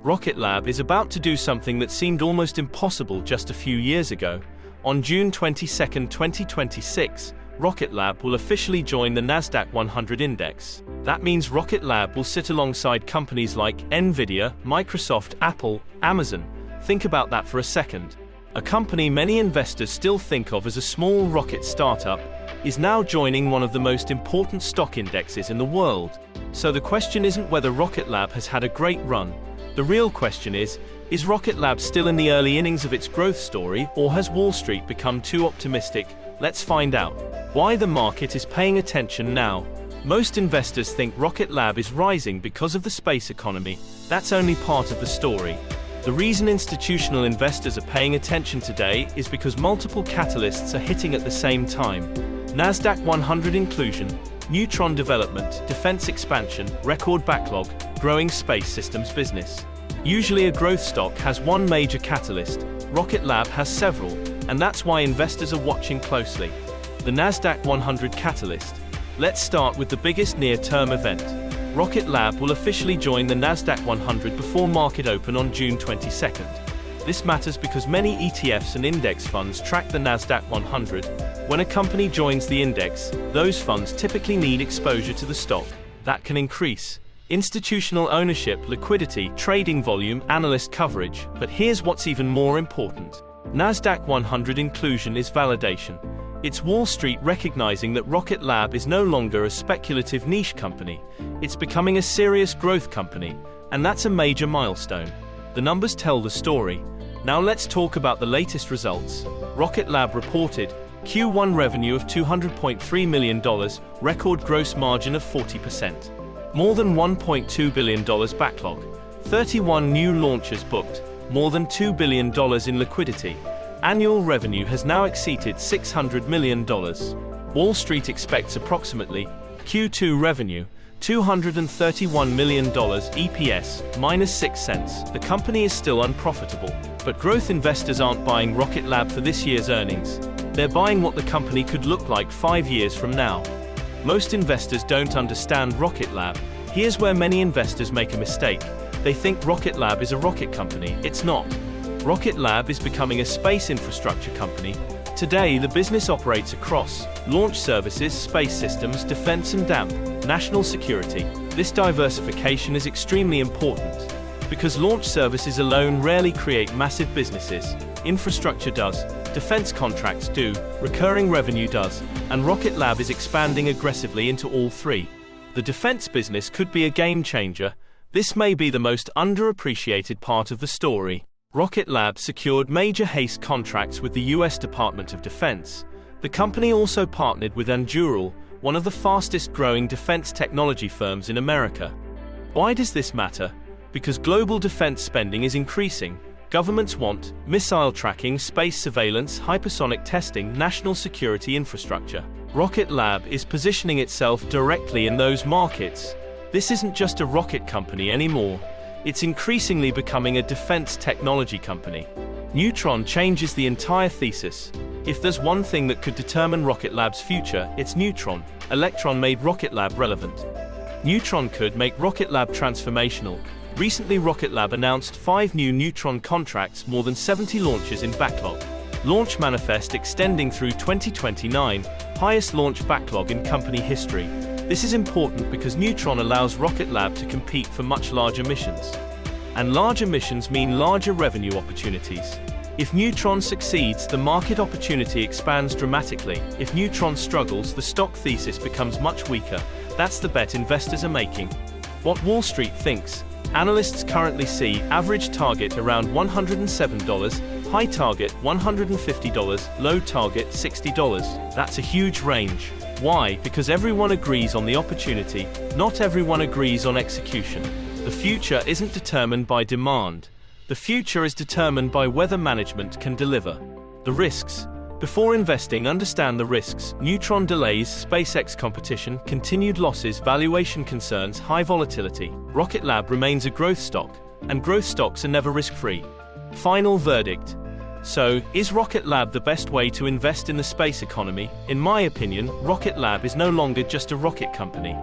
Rocket Lab is about to do something that seemed almost impossible just a few years ago. On June 22, 2026, Rocket Lab will officially join the Nasdaq-100 Index. That means Rocket Lab will sit alongside companies like Nvidia, Microsoft, Apple, Amazon. Think about that for a second. A company many investors still think of as a small rocket startup is now joining one of the most important stock indexes in the world. So the question isn't whether Rocket Lab has had a great run. The real question is Rocket Lab still in the early innings of its growth story, or has Wall Street become too optimistic? Let's find out why the market is paying attention now. Most investors think Rocket Lab is rising because of the space economy. That's only part of the story. The reason institutional investors are paying attention today is because multiple catalysts are hitting at the same time. Nasdaq-100 inclusion, Neutron development, defense expansion, record backlog, growing space systems business. Usually a growth stock has one major catalyst. Rocket Lab has several, and that's why investors are watching closely. The Nasdaq-100 catalyst. Let's start with the biggest near-term event. Rocket Lab will officially join the Nasdaq-100 before market open on June 22nd. This matters because many ETFs and index funds track the Nasdaq-100. When a company joins the index, those funds typically need exposure to the stock. That can increase institutional ownership, liquidity, trading volume, analyst coverage. But here's what's even more important. Nasdaq-100 inclusion is validation. It's Wall Street recognizing that Rocket Lab is no longer a speculative niche company. It's becoming a serious growth company, and that's a major milestone. The numbers tell the story. Now let's talk about the latest results. Rocket Lab reported Q1 revenue of $200.3 million, record gross margin of 40%. More than $1.2 billion backlog. 31 new launches booked. More than $2 billion in liquidity. Annual revenue has now exceeded $600 million. Wall Street expects approximately Q2 revenue, $231 million, EPS, minus 6 cents. The company is still unprofitable. But growth investors aren't buying Rocket Lab for this year's earnings. They're buying what the company could look like 5 years from now. Most investors don't understand Rocket Lab. Here's where many investors make a mistake. They think Rocket Lab is a rocket company. It's not. Rocket Lab is becoming a space infrastructure company. Today, the business operates across launch services, space systems, defense and DAMP, national security. This diversification is extremely important because launch services alone rarely create massive businesses. Infrastructure does, defense contracts do, recurring revenue does, and Rocket Lab is expanding aggressively into all three. The defense business could be a game changer. This may be the most underappreciated part of the story. Rocket Lab secured major HASTE contracts with the US Department of Defense. The company also partnered with Anduril, one of the fastest-growing defense technology firms in America. Why does this matter? Because global defense spending is increasing. Governments want missile tracking, space surveillance, hypersonic testing, national security infrastructure. Rocket Lab is positioning itself directly in those markets. This isn't just a rocket company anymore. It's increasingly becoming a defense technology company. Neutron changes the entire thesis. If there's one thing that could determine Rocket Lab's future, it's Neutron. Electron made Rocket Lab relevant. Neutron could make Rocket Lab transformational. Recently, Rocket Lab announced 5 new Neutron contracts, more than 70 launches in backlog. Launch manifest extending through 2029, highest launch backlog in company history. This is important because Neutron allows Rocket Lab to compete for much larger missions. And larger missions mean larger revenue opportunities. If Neutron succeeds, the market opportunity expands dramatically. If Neutron struggles, the stock thesis becomes much weaker. That's the bet investors are making. What Wall Street thinks. Analysts currently see average target around $107, high target $150, low target $60. That's a huge range. Why? Because everyone agrees on the opportunity, not everyone agrees on execution. The future isn't determined by demand. The future is determined by whether management can deliver. The risks. Before investing, understand the risks. Neutron delays, SpaceX competition, continued losses, valuation concerns, high volatility. Rocket Lab remains a growth stock, and growth stocks are never risk-free. Final verdict. So, is Rocket Lab the best way to invest in the space economy? In my opinion, Rocket Lab is no longer just a rocket company.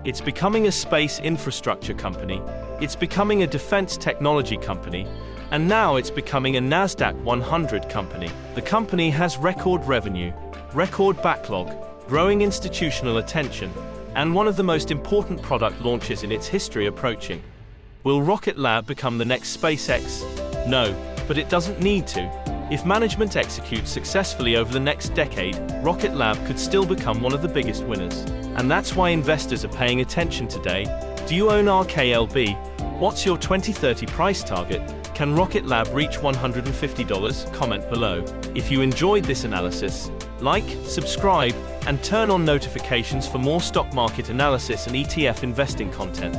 It's becoming a space infrastructure company, it's becoming a defense technology company, and now it's becoming a Nasdaq-100 company. The company has record revenue, record backlog, growing institutional attention, and one of the most important product launches in its history approaching. Will Rocket Lab become the next SpaceX? No, but it doesn't need to. If management executes successfully over the next decade, Rocket Lab could still become one of the biggest winners. And that's why investors are paying attention today. Do you own RKLB? What's your 2030 price target? Can Rocket Lab reach $150? Comment below. If you enjoyed this analysis, like, subscribe, and turn on notifications for more stock market analysis and ETF investing content.